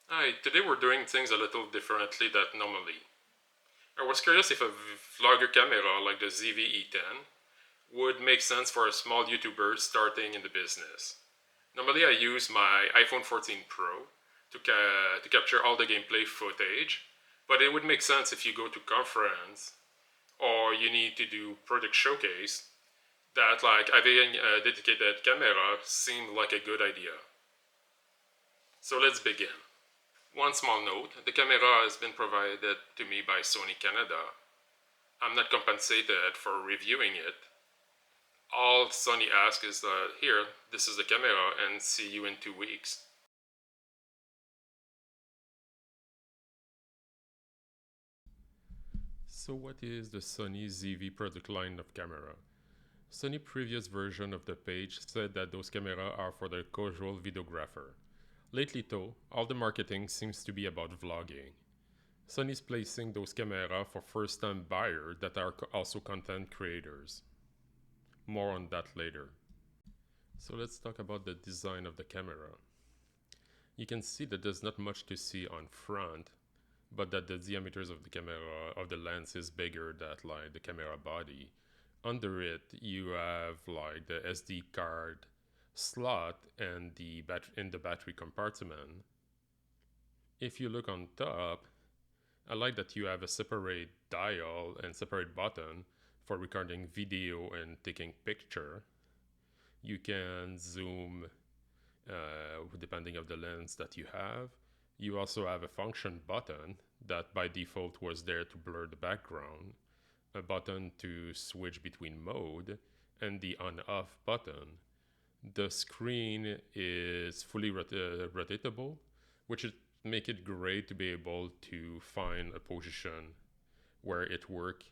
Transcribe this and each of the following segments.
Hi, today we're doing things a little differently than normally. I was curious if a vlogger camera like the ZV-E10 would make sense for a small YouTuber starting in the business. Normally I use my iPhone 14 Pro to capture all the gameplay footage, but it would make sense if you go to conference or you need to do product showcase that like having a dedicated camera seemed like a good idea. So let's begin. One small note, the camera has been provided to me by Sony Canada. I'm not compensated for reviewing it. All Sony asks is that, here, this is the camera and see you in 2 weeks. So what is the Sony ZV product line of camera? Sony previous version of the page said that those cameras are for the casual videographer. Lately though, all the marketing seems to be about vlogging. Sony's placing those cameras for first-time buyers that are also content creators. More on that later. So let's talk about the design of the camera. You can see that there's not much to see on front, but that the diameters of the camera of the lens is bigger than like the camera body. Under it, you have like the SD card slot and in the battery compartment. If you look on top, I like that you have a separate dial and separate button for recording video and taking picture. You can zoom depending of the lens that you have. You also have a function button that by default was there to blur the background, a button to switch between mode, and the on-off button. The screen is fully rotatable, which make it great to be able to find a position where it works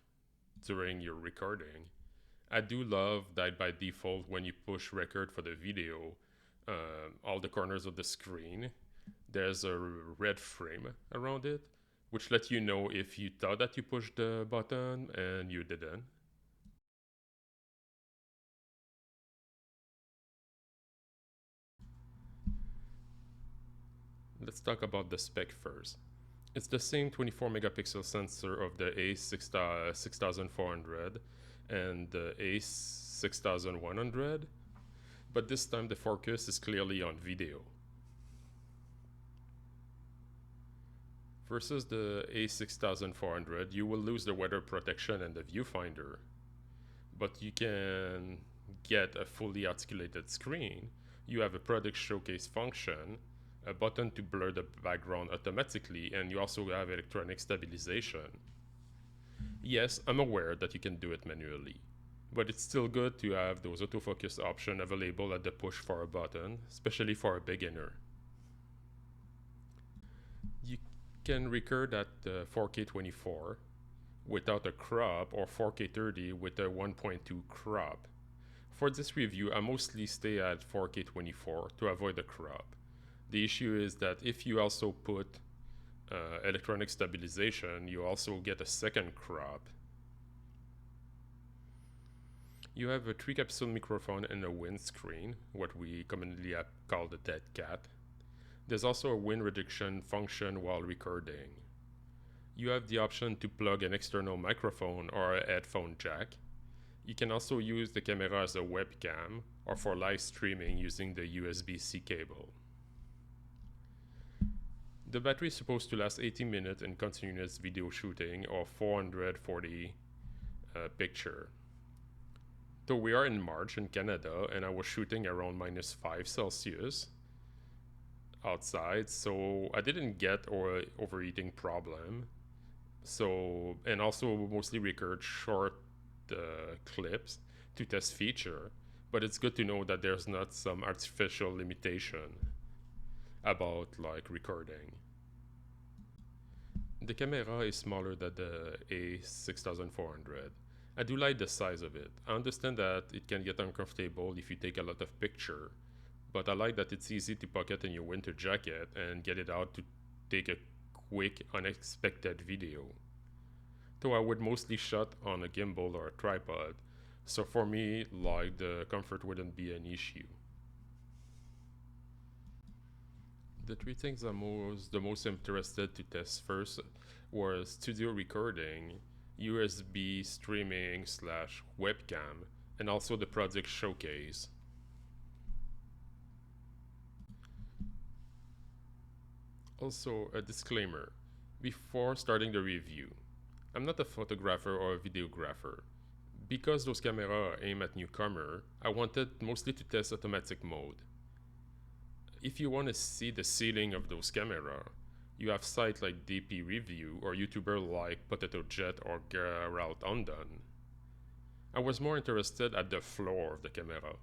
during your recording. I do love that by default when you push record for the video, all the corners of the screen, there's a red frame around it, which lets you know if you thought that you pushed the button and you didn't. Let's talk about the spec first. It's the same 24 megapixel sensor of the A6400 and the A6100, but this time the focus is clearly on video. Versus the A6400, you will lose the weather protection and the viewfinder, but you can get a fully articulated screen. You have a product showcase function, a button to blur the background automatically, and you also have electronic stabilization. Yes, I'm aware that you can do it manually, but it's still good to have those autofocus options available at the push for a button, especially for a beginner. You can record at 4K 24 without a crop or 4K 30 with a 1.2 crop. For this review, I mostly stay at 4K 24 to avoid the crop. The issue is that if you also put electronic stabilization, you also get a second crop. You have a 3 capsule microphone and a windscreen, what we commonly call the dead cat. There's also a wind reduction function while recording. You have the option to plug an external microphone or a headphone jack. You can also use the camera as a webcam or for live streaming using the USB-C cable. The battery is supposed to last 80 minutes in continuous video shooting or 440 picture. Though we are in March in Canada and I was shooting around -5 Celsius outside, so I didn't get overheating problem. So, and also mostly record short clips to test feature, but it's good to know that there's not some artificial limitation about like recording. The camera is smaller than the A6400. I do like the size of it. I understand that it can get uncomfortable if you take a lot of picture, but I like that it's easy to pocket in your winter jacket and get it out to take a quick, unexpected video. Though I would mostly shot on a gimbal or a tripod, so for me, like the comfort wouldn't be an issue. The three things I'm the most interested to test first were studio recording, USB streaming slash webcam, and also the project showcase. Also, a disclaimer. Before starting the review, I'm not a photographer or a videographer. Because those cameras aim at newcomer, I wanted mostly to test automatic mode. If you want to see the ceiling of those cameras, you have sites like DP Review or YouTuber like Potato Jet or Geralt Undone. I was more interested at the floor of the camera.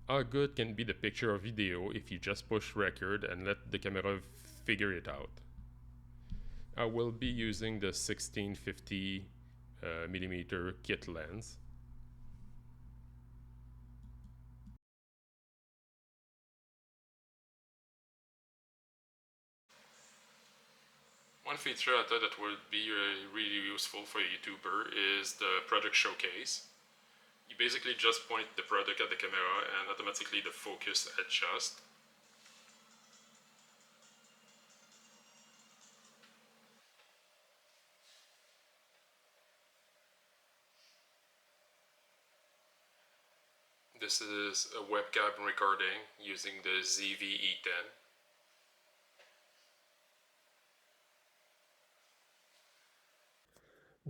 How good can be the picture or video if you just push record and let the camera figure it out? I will be using the 1650mm kit lens. One feature I thought that would be really useful for a YouTuber is the product showcase. You basically just point the product at the camera and automatically the focus adjusts. This is a webcam recording using the ZV-E10.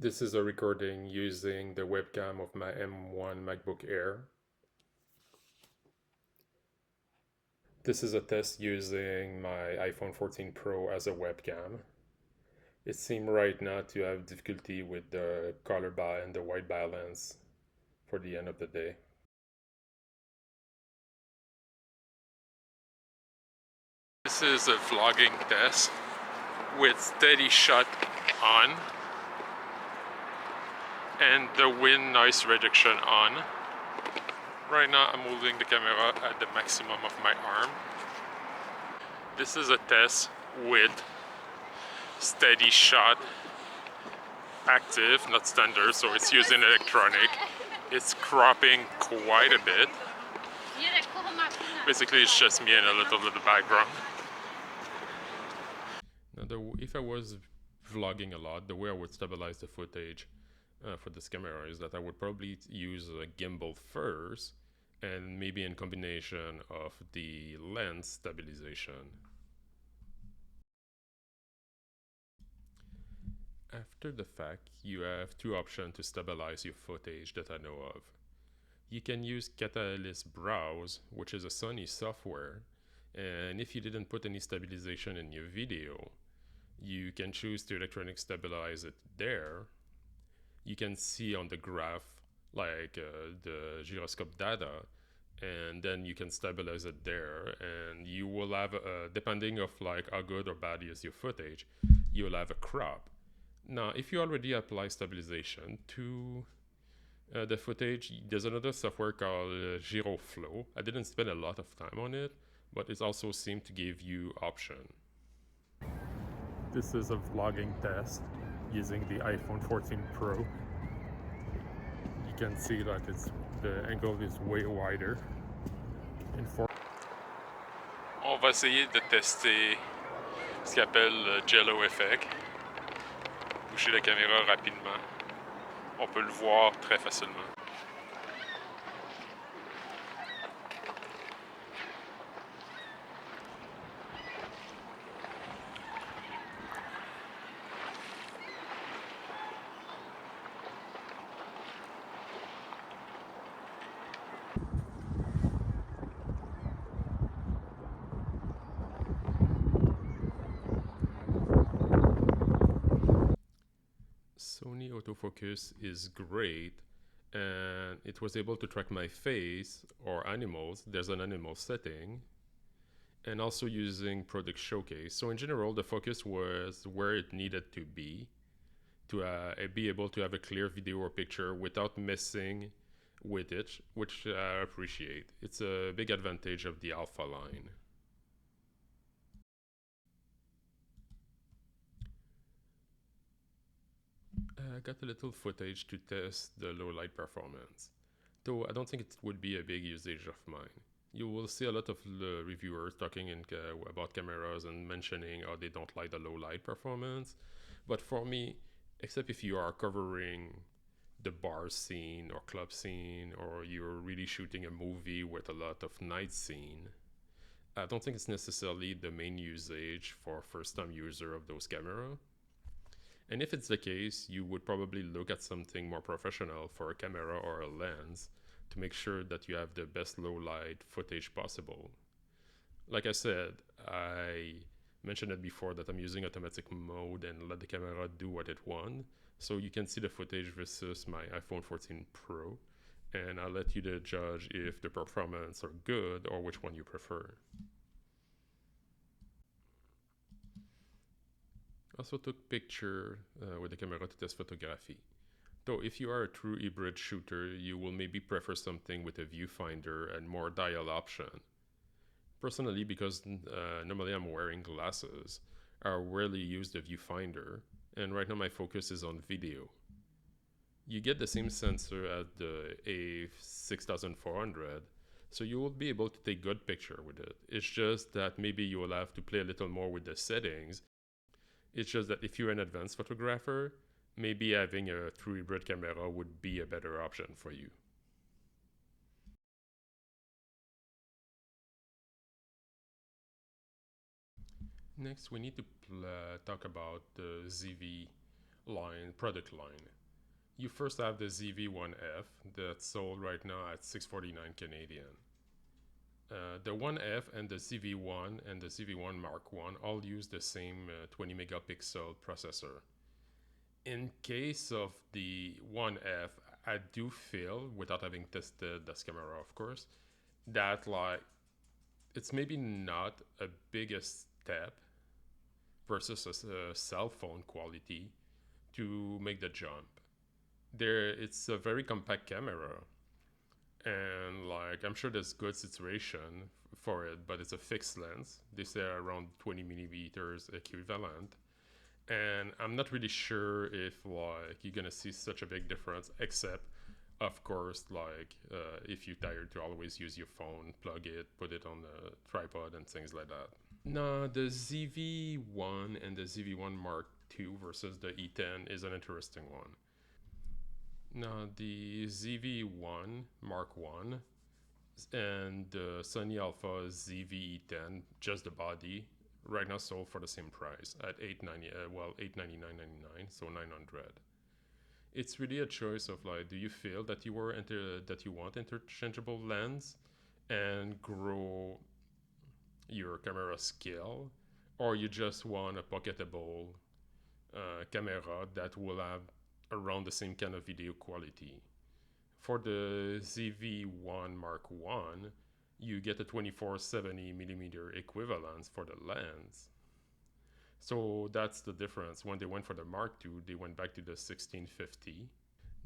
This is a recording using the webcam of my M1 MacBook Air. This is a test using my iPhone 14 Pro as a webcam. It seems right now to have difficulty with the color and the white balance for the end of the day. This is a vlogging test with steady shot on and the wind noise reduction on. Right now I'm holding the camera at the maximum of my arm. This is a test with steady shot active, not standard, so it's using electronic. It's cropping quite a bit. Basically it's just me and a little bit of background. Now if I was vlogging a lot, the way I would stabilize the footage for this camera is that I would probably use a gimbal first and maybe in combination of the lens stabilization. After the fact, you have two options to stabilize your footage that I know of. You can use Catalyst Browse, which is a Sony software, and if you didn't put any stabilization in your video, you can choose to electronic stabilize it there. You can see on the graph like the gyroscope data, and then you can stabilize it there, and you will have depending of like how good or bad is your footage, you will have a crop. Now if you already apply stabilization to the footage, there's another software called GyroFlow. I didn't spend a lot of time on it, but it also seemed to give you option. This is a vlogging test using the iPhone 14 Pro. You can see that the angle is way wider. On va essayer de tester ce qu'on appelle le Jello Effect. Bouger la caméra rapidement. On peut le voir très facilement. Sony autofocus is great, and it was able to track my face or animals. There's an animal setting, and also using product showcase. So in general, the focus was where it needed to be be able to have a clear video or picture without messing with it, which I appreciate. It's a big advantage of the Alpha line. I got a little footage to test the low light performance, though I don't think it would be a big usage of mine. You will see a lot of reviewers talking about cameras and mentioning how they don't like the low light performance. But for me, except if you are covering the bar scene or club scene, or you're really shooting a movie with a lot of night scene, I don't think it's necessarily the main usage for first time user of those cameras. And if it's the case, you would probably look at something more professional for a camera or a lens to make sure that you have the best low light footage possible. Like I said, I mentioned it before that I'm using automatic mode and let the camera do what it wants. So you can see the footage versus my iPhone 14 Pro, and I'll let you to judge if the performance are good or which one you prefer. Also took picture with the camera to test photography. Though if you are a true hybrid shooter, you will maybe prefer something with a viewfinder and more dial option. Personally, because normally I'm wearing glasses, I rarely use the viewfinder, and right now my focus is on video. You get the same sensor as the A6400, so you will be able to take good picture with it. It's just that maybe you will have to play a little more with the settings. It's just that if you're an advanced photographer, maybe having a true hybrid camera would be a better option for you. Next, we need to talk about the ZV line, product line. You first have the ZV-1F that's sold right now at $649 Canadian. The 1F and the ZV-1 and the ZV-1 Mark 1 all use the same 20 megapixel processor. In case of the 1F, I do feel, without having tested this camera of course, that like it's maybe not a biggest step versus a cell phone quality to make the jump. It's a very compact camera, and like I'm sure there's good situation for it, but it's a fixed lens. They say around 20 millimeters equivalent, and I'm not really sure if like you're gonna see such a big difference, except of course like if you're tired to always use your phone, plug it, put it on a tripod and things like that. No, the ZV-1 and the ZV-1 Mark II versus the E10 is an interesting one. No, the ZV-1 Mark 1 and the Sony Alpha ZV-E10, just the body, right now sold for the same price at 899.99, so 900. It's really a choice of like, do you feel that that you want interchangeable lens and grow your camera skill, or you just want a pocketable camera that will have around the same kind of video quality. For the ZV-1 Mark 1, you get a 2470mm equivalence for the lens. So that's the difference. When they went for the Mark II, they went back to the 1650.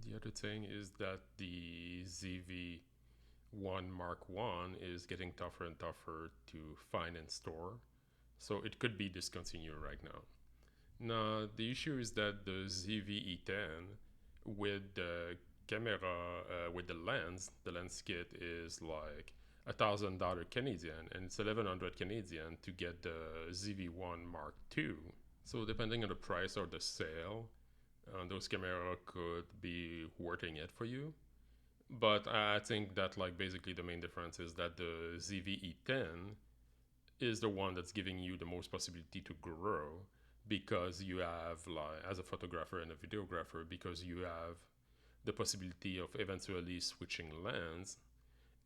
The other thing is that the ZV-1 Mark 1 is getting tougher and tougher to find and store, so it could be discontinued right now. Now, the issue is that the ZV-E10 with the camera, with the lens kit is like $1,000 Canadian, and it's 1,100 Canadian to get the ZV-1 Mark II. So depending on the price or the sale, those camera could be worthing it for you. But I think that like basically the main difference is that the ZV-E10 is the one that's giving you the most possibility to grow, because you have like as a photographer and a videographer, because you have the possibility of eventually switching lens.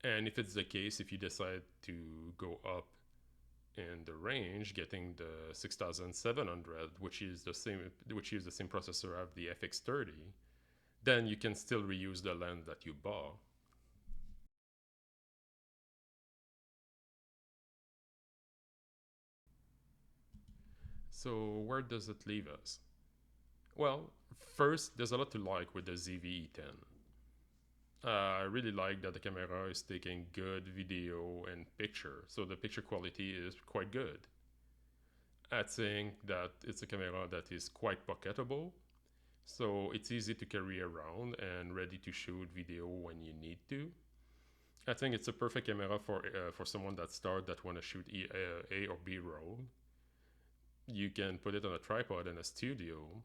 And if it's the case, if you decide to go up in the range, getting the 6700, which is the same processor of the FX30, then you can still reuse the lens that you bought. So where does it leave us? Well, first, there's a lot to like with the ZV-E10. I really like that the camera is taking good video and picture, so the picture quality is quite good. I think that it's a camera that is quite pocketable, so it's easy to carry around and ready to shoot video when you need to. I think it's a perfect camera for someone that want to shoot A or B roll. You can put it on a tripod in a studio,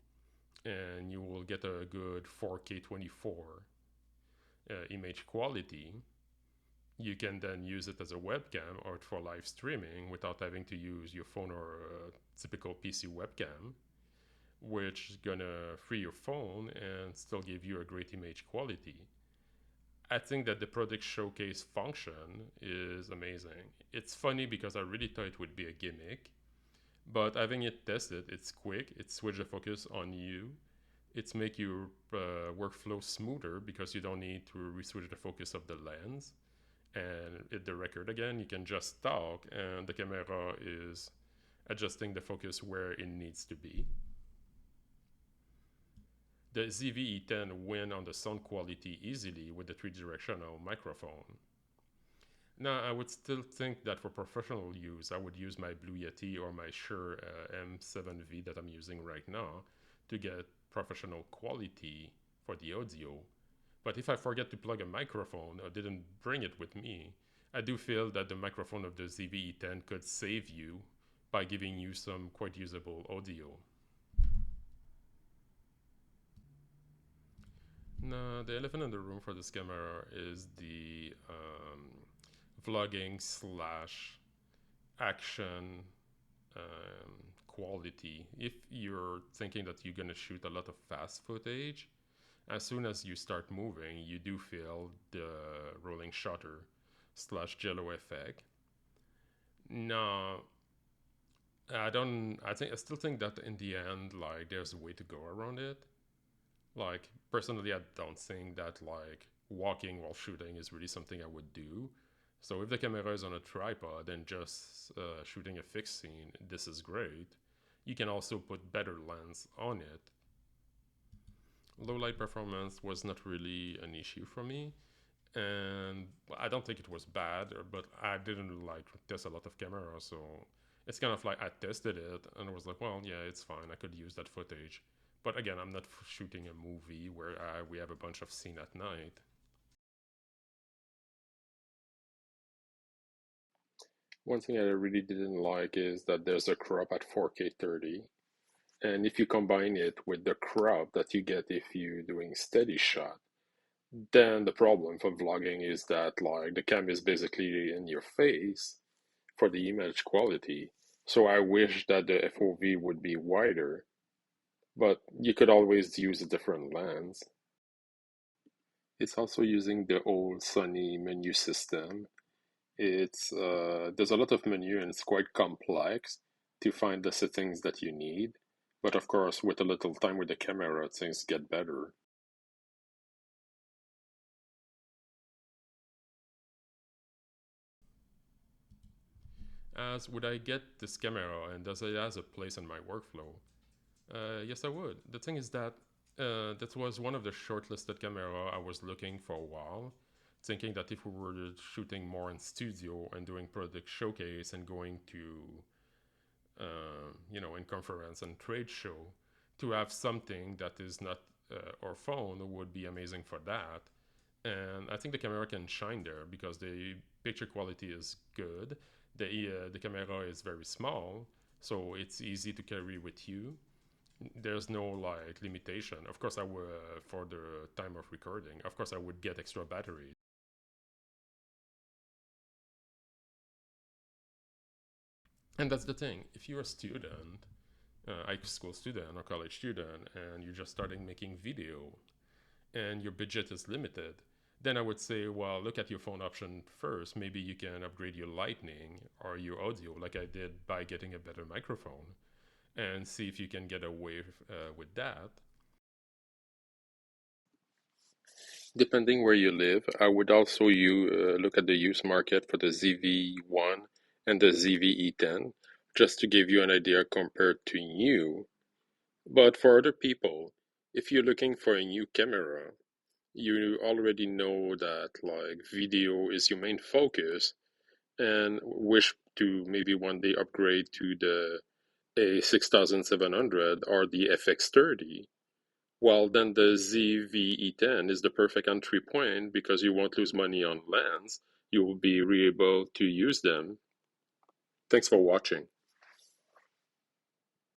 and you will get a good 4K 24 image quality. You can then use it as a webcam or for live streaming without having to use your phone or a typical PC webcam, which is gonna free your phone and still give you a great image quality. I think that the product showcase function is amazing. It's funny because I really thought it would be a gimmick, but having it tested, it's quick. It switch the focus on you. It's make your workflow smoother because you don't need to re-switch the focus of the lens and hit the record again. You can just talk, and the camera is adjusting the focus where it needs to be. The ZV-E10 win on the sound quality easily with the 3-directional microphone. Now, I would still think that for professional use, I would use my Blue Yeti or my Shure M7V that I'm using right now to get professional quality for the audio. But if I forget to plug a microphone or didn't bring it with me, I do feel that the microphone of the ZV-E10 could save you by giving you some quite usable audio. Now, the elephant in the room for this camera is the vlogging slash action quality. If you're thinking that you're gonna shoot a lot of fast footage, as soon as you start moving, you do feel the rolling shutter slash jello effect. Now, I still think that in the end, like, there's a way to go around it. Like, personally, I don't think that, like, walking while shooting is really something I would do. So if the camera is on a tripod and just shooting a fixed scene, this is great. You can also put better lens on it. Low light performance was not really an issue for me, and I don't think it was bad, but I didn't like test a lot of cameras, so it's kind of like I tested it and I was like, well, yeah, it's fine. I could use that footage. But again, I'm not shooting a movie where we have a bunch of scene at night. One thing I really didn't like is that there's a crop at 4K 30. And if you combine it with the crop that you get if you're doing steady shot, then the problem for vlogging is that like the cam is basically in your face for the image quality. So I wish that the FOV would be wider, but you could always use a different lens. It's also using the old Sony menu system. It's there's a lot of menu and it's quite complex to find the settings that you need. But of course, with a little time with the camera, things get better. As would I get this camera and does it has a place in my workflow? Yes, I would. The thing is that that was one of the shortlisted camera I was looking for a while, thinking that if we were shooting more in studio and doing product showcase and going to, in conference and trade show, to have something that is not our phone would be amazing for that. And I think the camera can shine there because the picture quality is good. The camera is very small, so it's easy to carry with you. There's no like limitation. Of course, I would for the time of recording. Of course, I would get extra batteries. And that's the thing. If you're a student, high school student or college student, and you're just starting making video, and your budget is limited, then I would say, well, look at your phone option first. Maybe you can upgrade your lighting or your audio, like I did by getting a better microphone, and see if you can get away with that. Depending where you live, I would also look at the used market for the ZV-1 and the ZV-E10, just to give you an idea compared to new. But for other people, if you're looking for a new camera, you already know that like video is your main focus and wish to maybe one day upgrade to the A6700 or the FX30. Well, then the ZV-E10 is the perfect entry point because you won't lose money on lens you will be able to use them. Thanks for watching.